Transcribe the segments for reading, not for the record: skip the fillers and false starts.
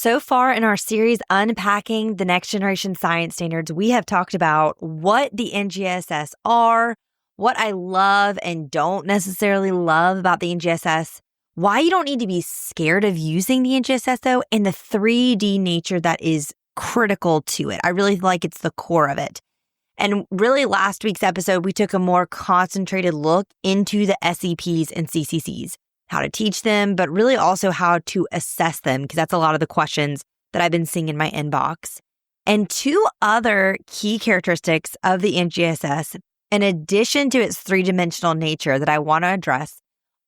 So far in our series, Unpacking the Next Generation Science Standards, we have talked about what the NGSS are, what I love and don't necessarily love about the NGSS, why you don't need to be scared of using the NGSS though, and the 3D nature that is critical to it. I really feel like it's the core of it. And really last week's episode, we took a more concentrated look into the SEPs and CCCs, how to teach them, but really also how to assess them, because that's a lot of the questions that I've been seeing in my inbox. And two other key characteristics of the NGSS, in addition to its three-dimensional nature that I want to address,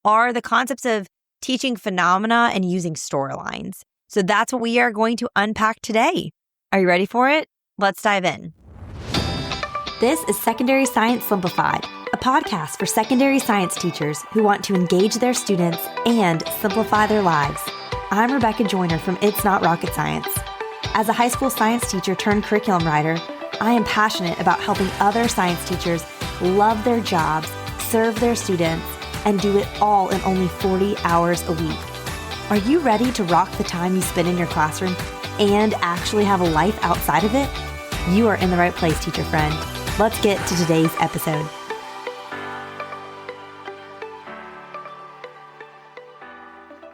are the concepts of teaching phenomena and using storylines. So that's what we are going to unpack today. Are you ready for it? Let's dive in. This is Secondary Science Simplified, a podcast for secondary science teachers who want to engage their students and simplify their lives. I'm Rebecca Joyner from It's Not Rocket Science. As a high school science teacher turned curriculum writer, I am passionate about helping other science teachers love their jobs, serve their students, and do it all in only 40 hours a week. Are you ready to rock the time you spend in your classroom and actually have a life outside of it? You are in the right place, teacher friend. Let's get to today's episode.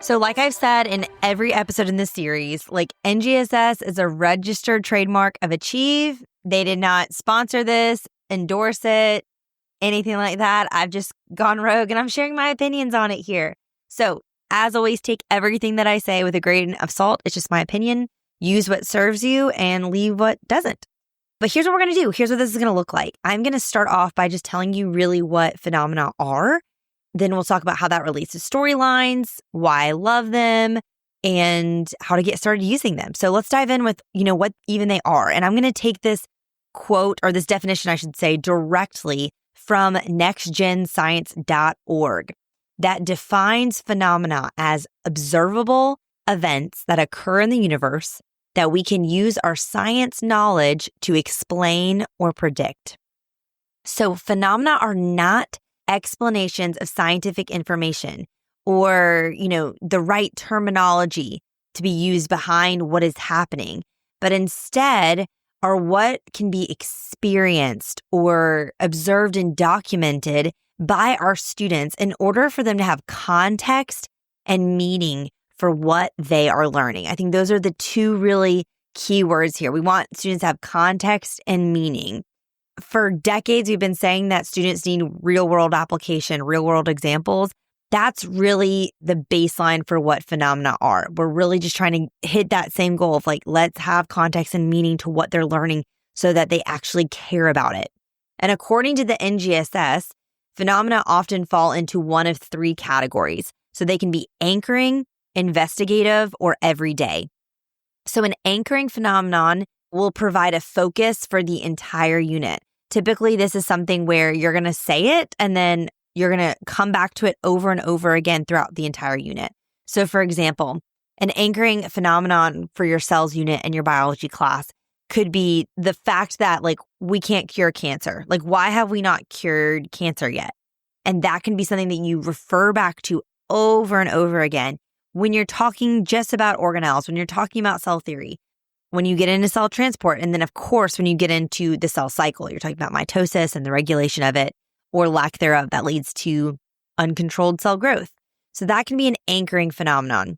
So like I've said in every episode in this series, NGSS is a registered trademark of Achieve. They did not sponsor this, endorse it, anything like that. I've just gone rogue and I'm sharing my opinions on it here. So as always, take everything that I say with a grain of salt. It's just my opinion. Use what serves you and leave what doesn't. But here's what we're going to do. Here's what this is going to look like. I'm going to start off by just telling you really what phenomena are. Then we'll talk about how that relates to storylines, why I love them, and how to get started using them. So let's dive in with, what even they are. And I'm going to take this quote, or this definition, I should say, directly from nextgenscience.org that defines phenomena as observable events that occur in the universe that we can use our science knowledge to explain or predict. So phenomena are not explanations of scientific information or, the right terminology to be used behind what is happening, but instead are what can be experienced or observed and documented by our students in order for them to have context and meaning for what they are learning. I think those are the two really key words here. We want students to have context and meaning. For decades, we've been saying that students need real-world application, real-world examples. That's really the baseline for what phenomena are. We're really just trying to hit that same goal of let's have context and meaning to what they're learning so that they actually care about it. And according to the NGSS, phenomena often fall into one of three categories. So they can be anchoring, investigative, or everyday. So an anchoring phenomenon will provide a focus for the entire unit. Typically, this is something where you're going to say it and then you're going to come back to it over and over again throughout the entire unit. So for example, an anchoring phenomenon for your cells unit and your biology class could be the fact that we can't cure cancer. Why have we not cured cancer yet? And that can be something that you refer back to over and over again when you're talking just about organelles, when you're talking about cell theory, when you get into cell transport, and then of course, when you get into the cell cycle, you're talking about mitosis and the regulation of it or lack thereof that leads to uncontrolled cell growth. So that can be an anchoring phenomenon.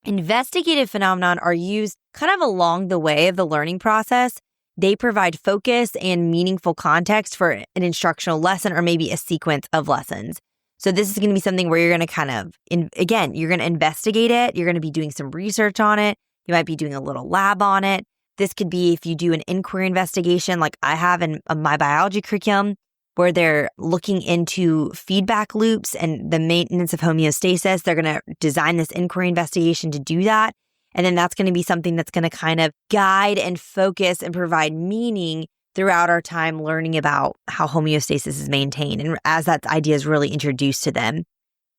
Investigative phenomenon are used kind of along the way of the learning process. They provide focus and meaningful context for an instructional lesson or maybe a sequence of lessons. So this is going to be something where you're going to you're going to investigate it. You're going to be doing some research on it. You might be doing a little lab on it. This could be if you do an inquiry investigation like I have in my biology curriculum, where they're looking into feedback loops and the maintenance of homeostasis. They're going to design this inquiry investigation to do that. And then that's going to be something that's going to kind of guide and focus and provide meaning throughout our time learning about how homeostasis is maintained and as that idea is really introduced to them.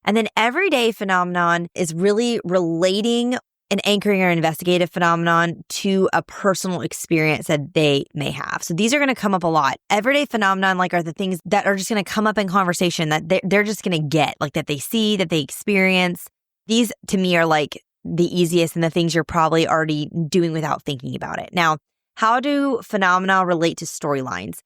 And then everyday phenomenon is really relating an anchoring or investigative phenomenon to a personal experience that they may have. So these are going to come up a lot. Everyday phenomenon are the things that are just going to come up in conversation that they're just going to get, that they see, that they experience. These to me are the easiest and the things you're probably already doing without thinking about it. Now, how do phenomena relate to storylines?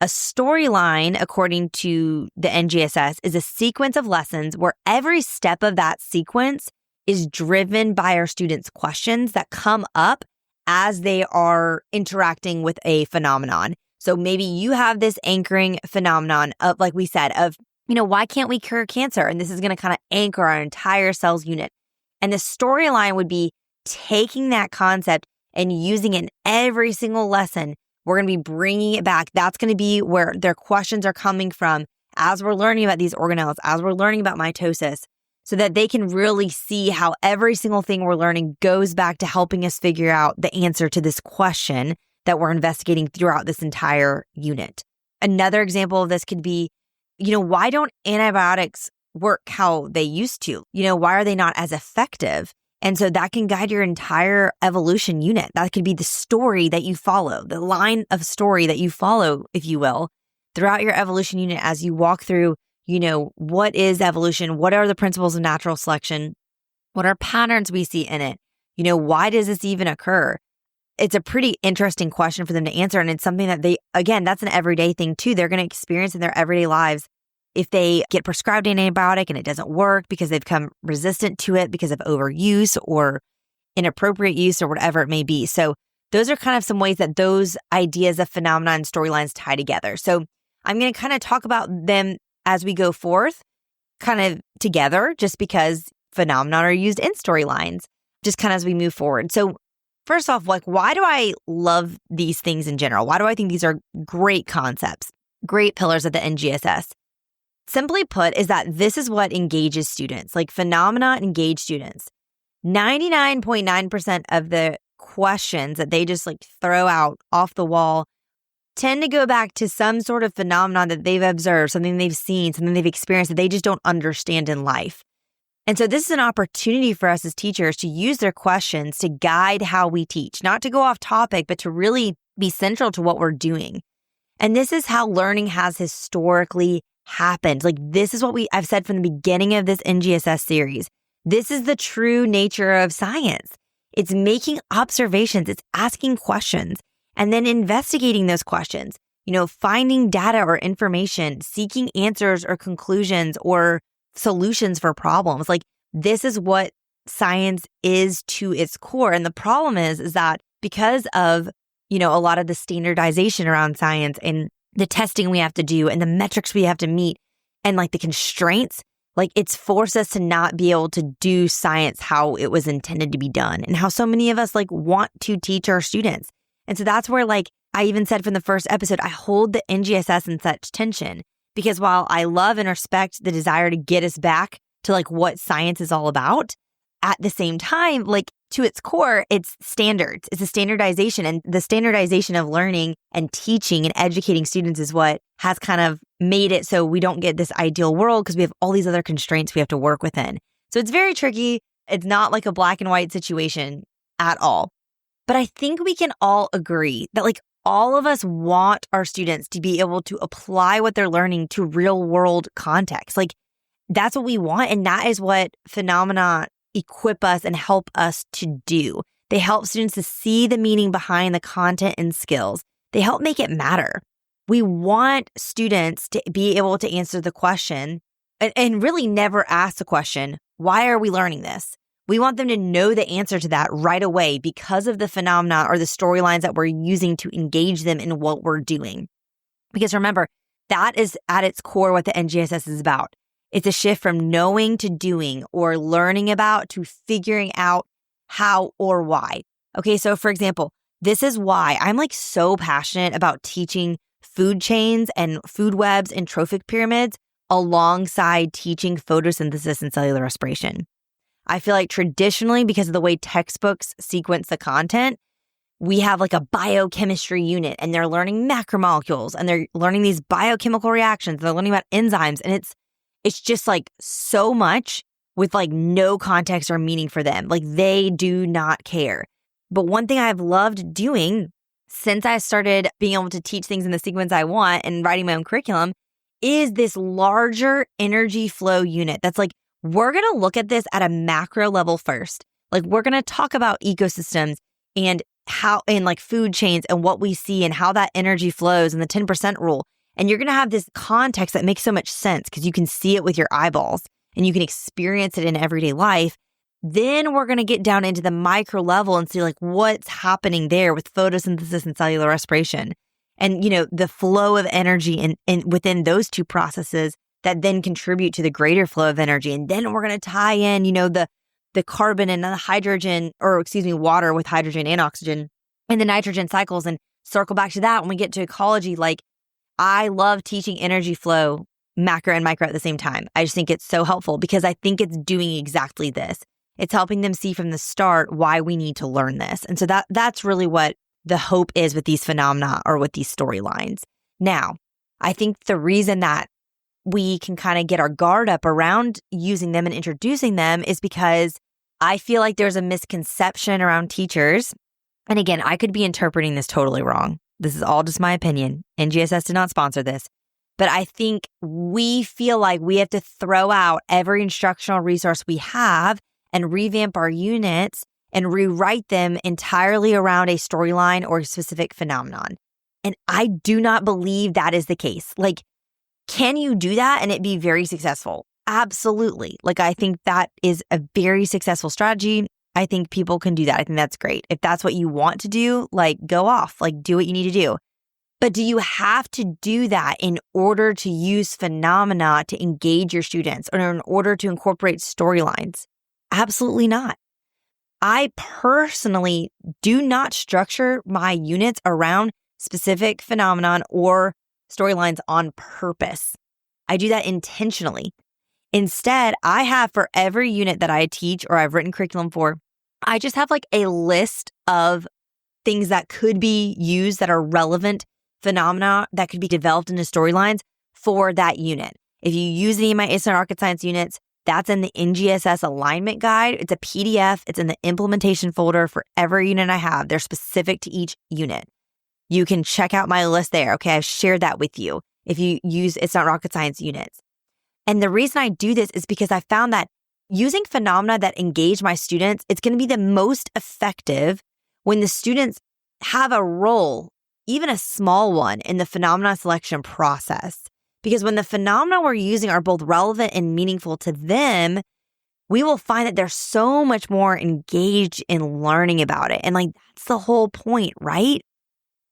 A storyline, according to the NGSS, is a sequence of lessons where every step of that sequence is driven by our students' questions that come up as they are interacting with a phenomenon. So maybe you have this anchoring phenomenon of, like we said, of, why can't we cure cancer? And this is going to kind of anchor our entire cells unit. And the storyline would be taking that concept and using it in every single lesson. We're going to be bringing it back. That's going to be where their questions are coming from as we're learning about these organelles, as we're learning about mitosis, so that they can really see how every single thing we're learning goes back to helping us figure out the answer to this question that we're investigating throughout this entire unit. Another example of this could be, why don't antibiotics work how they used to? Why are they not as effective? And so that can guide your entire evolution unit. That could be the story that you follow, the line of story that you follow, if you will, throughout your evolution unit as you walk through, what is evolution? What are the principles of natural selection? What are patterns we see in it? Why does this even occur? It's a pretty interesting question for them to answer. And it's something that that's an everyday thing too. They're going to experience in their everyday lives. If they get prescribed an antibiotic and it doesn't work because they've become resistant to it because of overuse or inappropriate use or whatever it may be. So those are kind of some ways that those ideas of phenomena and storylines tie together. So I'm going to kind of talk about them as we go forth, kind of together, just because phenomena are used in storylines, just kind of as we move forward. So first off, why do I love these things in general? Why do I think these are great concepts, great pillars of the NGSS? Simply put, is that this is what engages students. Phenomena engage students. 99.9% of the questions that they just throw out off the wall tend to go back to some sort of phenomenon that they've observed, something they've seen, something they've experienced that they just don't understand in life. And so this is an opportunity for us as teachers to use their questions to guide how we teach, not to go off topic, but to really be central to what we're doing. And this is how learning has historically happened. This is what I've said from the beginning of this NGSS series. This is the true nature of science. It's making observations, it's asking questions, and then investigating those questions, finding data or information, seeking answers or conclusions or solutions for problems. This is what science is to its core. And the problem is that because of, a lot of the standardization around science and the testing we have to do and the metrics we have to meet and the constraints, it's forced us to not be able to do science how it was intended to be done and how so many of us want to teach our students. And so that's where I even said from the first episode, I hold the NGSS in such tension because while I love and respect the desire to get us back to what science is all about, at the same time, to its core, it's standards. It's a standardization, and the standardization of learning and teaching and educating students is what has kind of made it so we don't get this ideal world because we have all these other constraints we have to work within. So it's very tricky. It's not a black and white situation at all. But I think we can all agree that all of us want our students to be able to apply what they're learning to real world context. That's what we want. And that is what phenomena equip us and help us to do. They help students to see the meaning behind the content and skills. They help make it matter. We want students to be able to answer the question and really never ask the question, why are we learning this? We want them to know the answer to that right away because of the phenomena or the storylines that we're using to engage them in what we're doing. Because remember, that is at its core what the NGSS is about. It's a shift from knowing to doing or learning about to figuring out how or why. Okay, so for example, this is why I'm so passionate about teaching food chains and food webs and trophic pyramids alongside teaching photosynthesis and cellular respiration. I feel traditionally, because of the way textbooks sequence the content, we have a biochemistry unit and they're learning macromolecules and they're learning these biochemical reactions. They're learning about enzymes and it's just so much with no context or meaning for them. They do not care. But one thing I've loved doing since I started being able to teach things in the sequence I want and writing my own curriculum is this larger energy flow unit. That's we're going to look at this at a macro level first. Like we're going to talk about ecosystems and how, and like food chains and what we see and how that energy flows and the 10% rule. And you're going to have this context that makes so much sense because you can see it with your eyeballs and you can experience it in everyday life. Then we're going to get down into the micro level and see like what's happening there with photosynthesis and cellular respiration. And, the flow of energy and within those two processes that then contribute to the greater flow of energy. And then we're going to tie in, the carbon and the hydrogen, water with hydrogen and oxygen and the nitrogen cycles and circle back to that when we get to ecology. Like I love teaching energy flow, macro and micro at the same time. I just think it's so helpful because I think it's doing exactly this. It's helping them see from the start why we need to learn this. And so that's really what the hope is with these phenomena or with these storylines. Now, I think the reason that we can kind of get our guard up around using them and introducing them is because I feel like there's a misconception around teachers. And again, I could be interpreting this totally wrong. This is all just my opinion. NGSS did not sponsor this. But I think we feel like we have to throw out every instructional resource we have and revamp our units and rewrite them entirely around a storyline or a specific phenomenon. And I do not believe that is the case. Like, can you do that and it be very successful? Absolutely. Like, I think that is a very successful strategy. I think people can do that. I think that's great. If that's what you want to do, like, go off, like, do what you need to do. But do you have to do that in order to use phenomena to engage your students or in order to incorporate storylines? Absolutely not. I personally do not structure my units around specific phenomenon or storylines on purpose. I do that intentionally. Instead, I have for every unit that I teach or I've written curriculum for, I just have like a list of things that could be used that are relevant phenomena that could be developed into storylines for that unit. If you use any of my ASO Rocket Science units, that's in the NGSS alignment guide. It's a PDF. It's in the implementation folder for every unit I have. They're specific to each unit. You can check out my list there. Okay, I've shared that with you if you use It's Not Rocket Science units. And the reason I do this is because I found that using phenomena that engage my students, it's going to be the most effective when the students have a role, even a small one, in the phenomena selection process. Because when the phenomena we're using are both relevant and meaningful to them, we will find that they're so much more engaged in learning about it. And like, that's the whole point, right?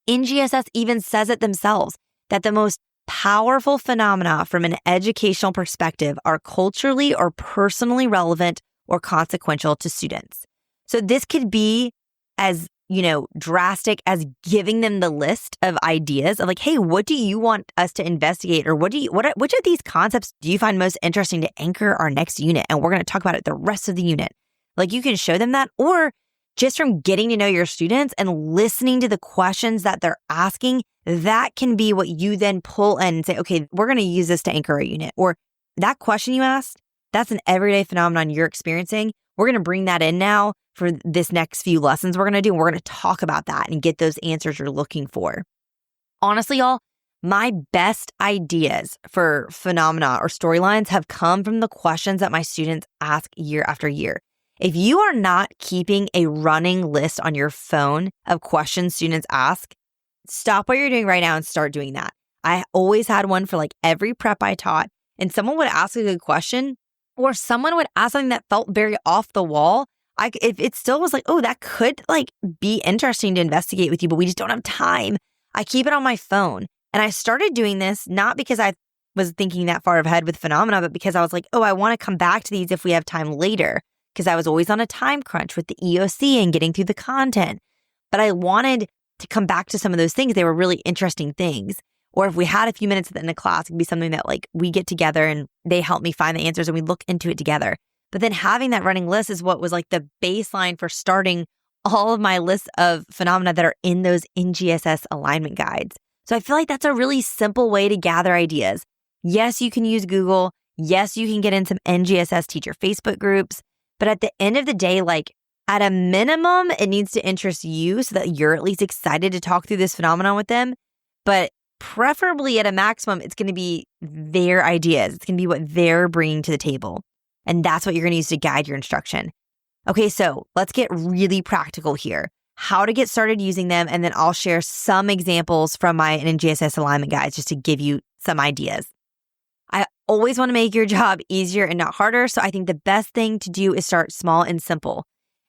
NGSS even says it themselves, that the most powerful phenomena from an educational perspective are culturally or personally relevant or consequential to students. So this could be as, drastic as giving them the list of ideas of like, hey, what do you want us to investigate? Or which of these concepts do you find most interesting to anchor our next unit? And we're going to talk about it the rest of the unit. Like, you can show them that, or just from getting to know your students and listening to the questions that they're asking, that can be what you then pull in and say, okay, we're going to use this to anchor a unit. Or that question you asked, that's an everyday phenomenon you're experiencing. We're going to bring that in now for this next few lessons we're going to do. And we're going to talk about that and get those answers you're looking for. Honestly, y'all, my best ideas for phenomena or storylines have come from the questions that my students ask year after year. If you are not keeping a running list on your phone of questions students ask, stop what you're doing right now and start doing that. I always had one for like every prep I taught, and someone would ask a good question or someone would ask something that felt very off the wall. If it still was like, oh, that could like be interesting to investigate with you, but we just don't have time, I keep it on my phone. And I started doing this not because I was thinking that far ahead with phenomena, but because I was like, oh, I want to come back to these if we have time later, because I was always on a time crunch with the EOC and getting through the content. But I wanted to come back to some of those things. They were really interesting things. Or if we had a few minutes at the end of class, it could be something that like we get together and they help me find the answers and we look into it together. But then having that running list is what was like the baseline for starting all of my lists of phenomena that are in those NGSS alignment guides. So I feel like that's a really simple way to gather ideas. Yes, you can use Google. Yes, you can get in some NGSS teacher Facebook groups. But at the end of the day, like at a minimum, it needs to interest you so that you're at least excited to talk through this phenomenon with them. But preferably at a maximum, it's going to be their ideas. It's going to be what they're bringing to the table. And that's what you're going to use to guide your instruction. Okay, so let's get really practical here. How to get started using them, and then I'll share some examples from my NGSS alignment guides just to give you some ideas. I always want to make your job easier and not harder, so I think the best thing to do is start small and simple.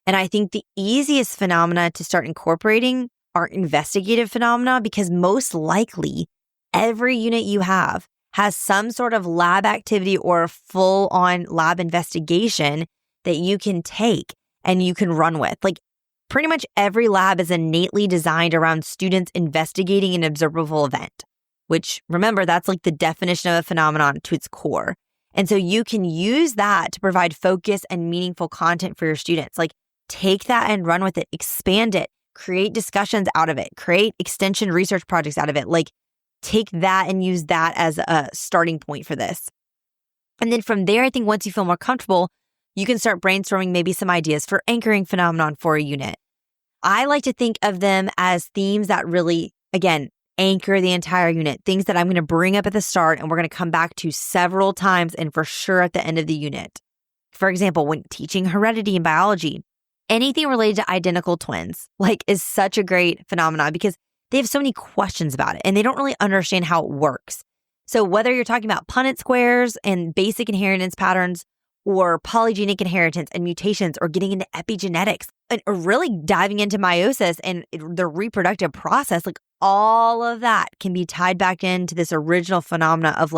And I think the easiest phenomena to start incorporating are investigative phenomena, because most likely every unit you have has some sort of lab activity or a full-on lab investigation that you can take and you can run with. Like, pretty much every lab is innately designed around students investigating an observable event, which, remember, that's like the definition of a phenomenon to its core. And so you can use that to provide focus and meaningful content for your students. Like, take that and run with it, expand it, create discussions out of it, create extension research projects out of it. Like, take that and use that as a starting point for this. And then from there, I think once you feel more comfortable, you can start brainstorming maybe some ideas for anchoring phenomenon for a unit. I like to think of them as themes that really, again, anchor the entire unit, things that I'm going to bring up at the start and we're going to come back to several times and for sure at the end of the unit. For example, when teaching heredity in biology, anything related to identical twins, is such a great phenomenon because they have so many questions about it and they don't really understand how it works. So whether you're talking about Punnett squares and basic inheritance patterns, or polygenic inheritance and mutations, or getting into epigenetics, or really diving into meiosis and the reproductive process, all of that can be tied back into this original phenomena of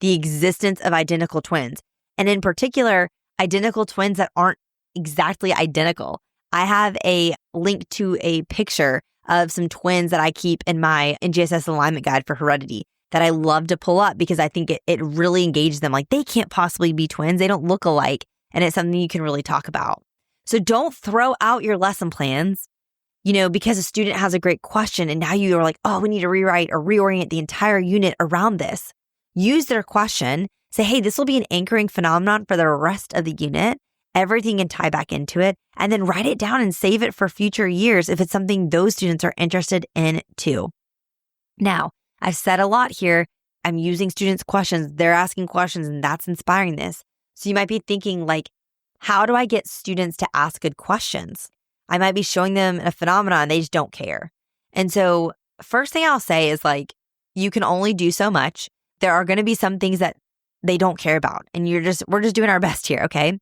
the existence of identical twins. And in particular, identical twins that aren't exactly identical. I have a link to a picture of some twins that I keep in my NGSS alignment guide for heredity that I love to pull up because I think it really engages them. They can't possibly be twins. They don't look alike. And it's something you can really talk about. So don't throw out your lesson plans, because a student has a great question and now you are oh, we need to rewrite or reorient the entire unit around this. Use their question. Say, hey, this will be an anchoring phenomenon for the rest of the unit. Everything can tie back into it. And then write it down and save it for future years if it's something those students are interested in too. Now, I've said a lot here. I'm using students' questions. They're asking questions and that's inspiring this. So you might be thinking how do I get students to ask good questions? I might be showing them a phenomenon and they just don't care. And so first thing I'll say is you can only do so much. There are going to be some things that they don't care about and we're just doing our best here. Okay.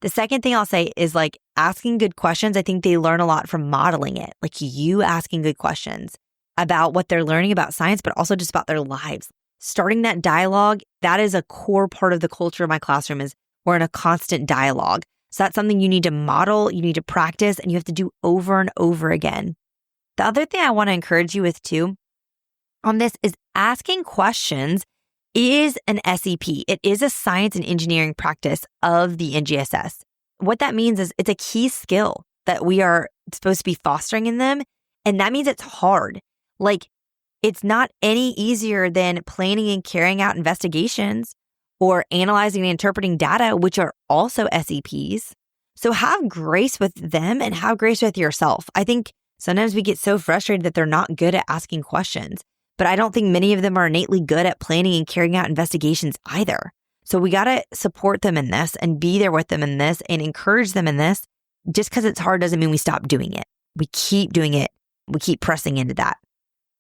The second thing I'll say is asking good questions. I think they learn a lot from modeling it. You asking good questions about what they're learning about science, but also just about their lives. Starting that dialogue, that is a core part of the culture of my classroom is we're in a constant dialogue. So that's something you need to model, you need to practice, and you have to do over and over again. The other thing I want to encourage you with too on this is asking questions is an SEP. It is a science and engineering practice of the NGSS. What that means is it's a key skill that we are supposed to be fostering in them. And that means it's hard. It's not any easier than planning and carrying out investigations or analyzing and interpreting data, which are also SEPs. So have grace with them and have grace with yourself. I think sometimes we get so frustrated that they're not good at asking questions, but I don't think many of them are innately good at planning and carrying out investigations either. So we got to support them in this and be there with them in this and encourage them in this. Just because it's hard doesn't mean we stop doing it. We keep doing it. We keep pressing into that.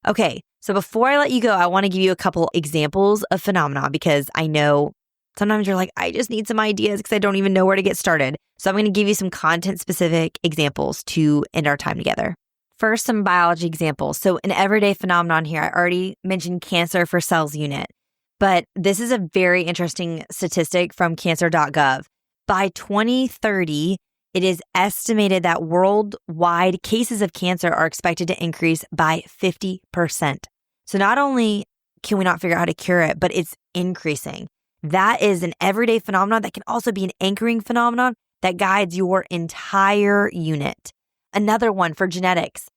Okay, so before I let you go, I want to give you a couple examples of phenomena because I know sometimes you're I just need some ideas because I don't even know where to get started. So I'm going to give you some content-specific examples to end our time together. First, some biology examples. So an everyday phenomenon here, I already mentioned cancer for cells unit, but this is a very interesting statistic from cancer.gov. By 2030, it is estimated that worldwide cases of cancer are expected to increase by 50%. So not only can we not figure out how to cure it, but it's increasing. That is an everyday phenomenon that can also be an anchoring phenomenon that guides your entire unit. Another one for genetics.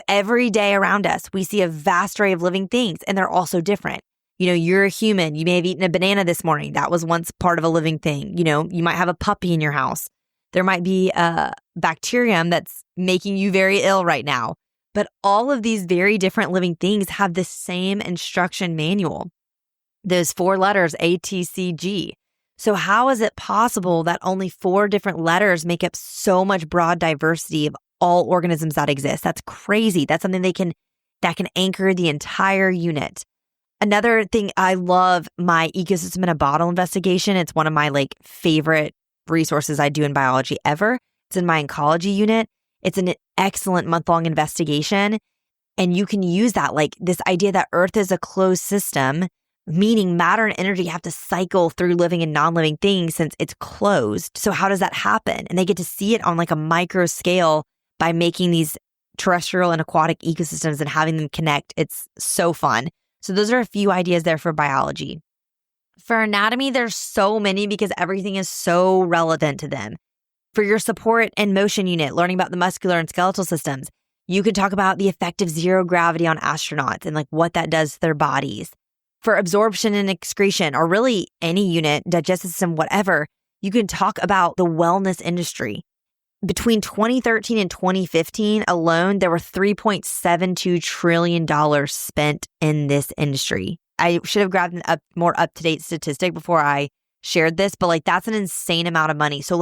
Every day around us, we see a vast array of living things and they're also different. You're a human. You may have eaten a banana this morning. That was once part of a living thing. You might have a puppy in your house. There might be a bacterium that's making you very ill right now. But all of these very different living things have the same instruction manual. Those 4 letters, A, T, C, G. So how is it possible that only 4 different letters make up so much broad diversity of all organisms that exist? That's crazy. That's something that can anchor the entire unit. Another thing, I love my ecosystem in a bottle investigation. It's one of my favorite resources I do in biology ever. It's in my oncology unit. It's an excellent month-long investigation. And you can use that, this idea that Earth is a closed system, meaning matter and energy have to cycle through living and non-living things since it's closed. So how does that happen? And they get to see it on a micro scale by making these terrestrial and aquatic ecosystems and having them connect. It's so fun. So those are a few ideas there for biology. For anatomy, there's so many because everything is so relevant to them. For your support and motion unit, learning about the muscular and skeletal systems, you could talk about the effect of zero gravity on astronauts and what that does to their bodies. For absorption and excretion, or really any unit, digestive system, whatever, you can talk about the wellness industry. Between 2013 and 2015 alone, there were $3.72 trillion spent in this industry. I should have grabbed a more up-to-date statistic before I shared this, but that's an insane amount of money. So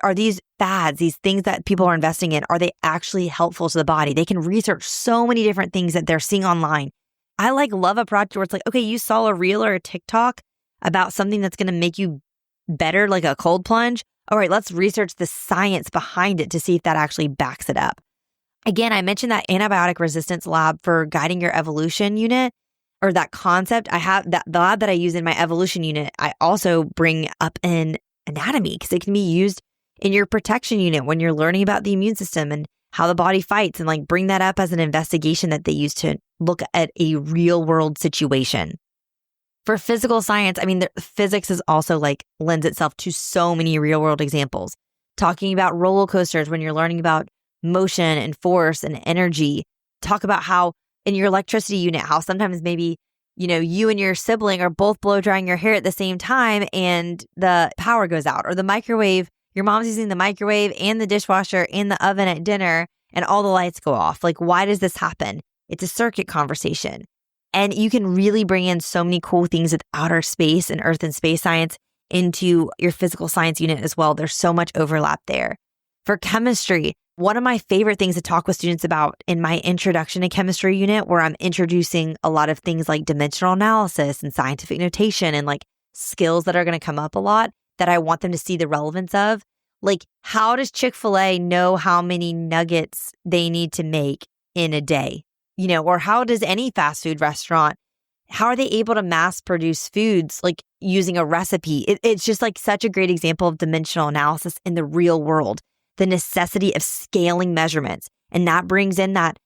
are these fads, these things that people are investing in, are they actually helpful to the body? They can research so many different things that they're seeing online. I love a project where it's okay, you saw a reel or a TikTok about something that's going to make you better, like a cold plunge. All right, let's research the science behind it to see if that actually backs it up. Again, I mentioned that antibiotic resistance lab for guiding your evolution unit, or that concept. I have the lab that I use in my evolution unit. I also bring up in anatomy because it can be used in your protection unit when you're learning about the immune system and how the body fights, and bring that up as an investigation that they use to look at a real world situation. For physical science, physics is also lends itself to so many real world examples. Talking about roller coasters when you're learning about motion and force and energy. Talk about how in your electricity unit, how sometimes maybe, you and your sibling are both blow drying your hair at the same time and the power goes out, or the microwave, your mom's using the microwave and the dishwasher and the oven at dinner and all the lights go off. Why does this happen? It's a circuit conversation. And you can really bring in so many cool things with outer space and earth and space science into your physical science unit as well. There's so much overlap there. For chemistry, one of my favorite things to talk with students about in my introduction to chemistry unit, where I'm introducing a lot of things like dimensional analysis and scientific notation and skills that are going to come up a lot that I want them to see the relevance of. How does Chick-fil-A know how many nuggets they need to make in a day? Or how does any fast food restaurant, how are they able to mass produce foods using a recipe? It's just such a great example of dimensional analysis in the real world, the necessity of scaling measurements. And that brings in that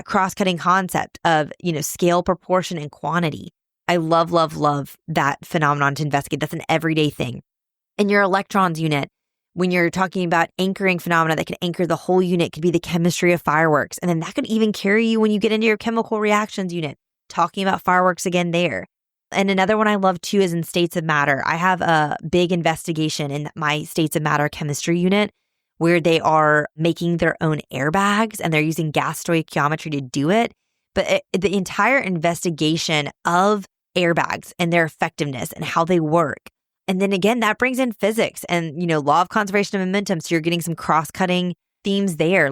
cross-cutting concept of, scale, proportion, and quantity. I love, love, love that phenomenon to investigate. That's an everyday thing. In your electrons unit, when you're talking about anchoring phenomena that can anchor the whole unit, could be the chemistry of fireworks. And then that could even carry you when you get into your chemical reactions unit, talking about fireworks again there. And another one I love too is in states of matter. I have a big investigation in my states of matter chemistry unit where they are making their own airbags and they're using gas stoichiometry to do it. But the entire investigation of airbags and their effectiveness and how they work. And then again, that brings in physics and, law of conservation of momentum. So you're getting some cross-cutting themes there.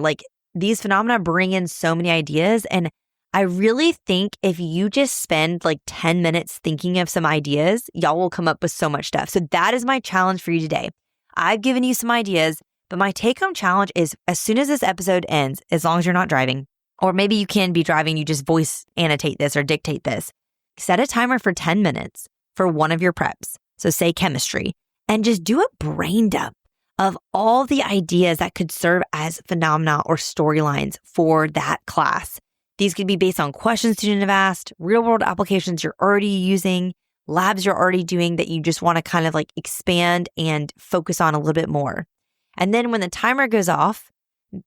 These phenomena bring in so many ideas. And I really think if you just spend 10 minutes thinking of some ideas, y'all will come up with so much stuff. So that is my challenge for you today. I've given you some ideas, but my take-home challenge is as soon as this episode ends, as long as you're not driving, or maybe you can be driving, you just voice annotate this or dictate this, set a timer for 10 minutes for one of your preps. So say chemistry, and just do a brain dump of all the ideas that could serve as phenomena or storylines for that class. These could be based on questions students have asked, real world applications you're already using, labs you're already doing that you just want to kind of expand and focus on a little bit more. And then when the timer goes off,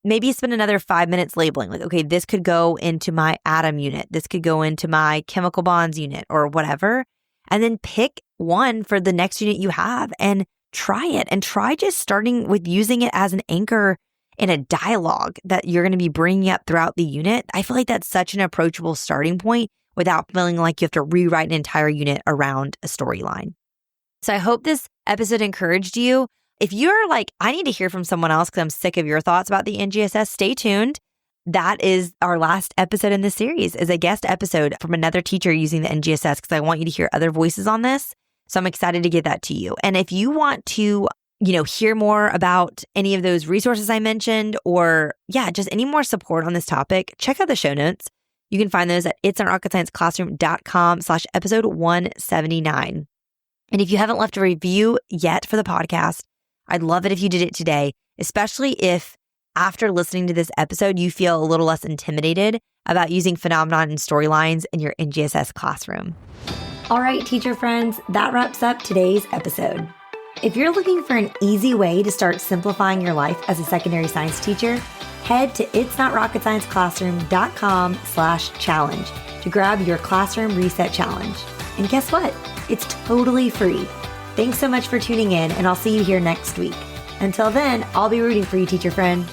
maybe spend another 5 minutes labeling, okay, this could go into my atom unit. This could go into my chemical bonds unit or whatever. And then pick one for the next unit you have and try it. And try just starting with using it as an anchor in a dialogue that you're going to be bringing up throughout the unit. I feel like that's such an approachable starting point without feeling like you have to rewrite an entire unit around a storyline. So I hope this episode encouraged you. If you're like, I need to hear from someone else because I'm sick of your thoughts about the NGSS, stay tuned. That is our last episode in this series, is a guest episode from another teacher using the NGSS, because I want you to hear other voices on this. So I'm excited to get that to you. And if you want to, hear more about any of those resources I mentioned, or just any more support on this topic, check out the show notes. You can find those at itsnrocketscienceclassroom.com/episode 179. And if you haven't left a review yet for the podcast, I'd love it if you did it today, especially if after listening to this episode, you feel a little less intimidated about using phenomenon and storylines in your NGSS classroom. All right, teacher friends, that wraps up today's episode. If you're looking for an easy way to start simplifying your life as a secondary science teacher, head to itsnotrocketscienceclassroom.com/challenge to grab your classroom reset challenge. And guess what? It's totally free. Thanks so much for tuning in, and I'll see you here next week. Until then, I'll be rooting for you, teacher friend.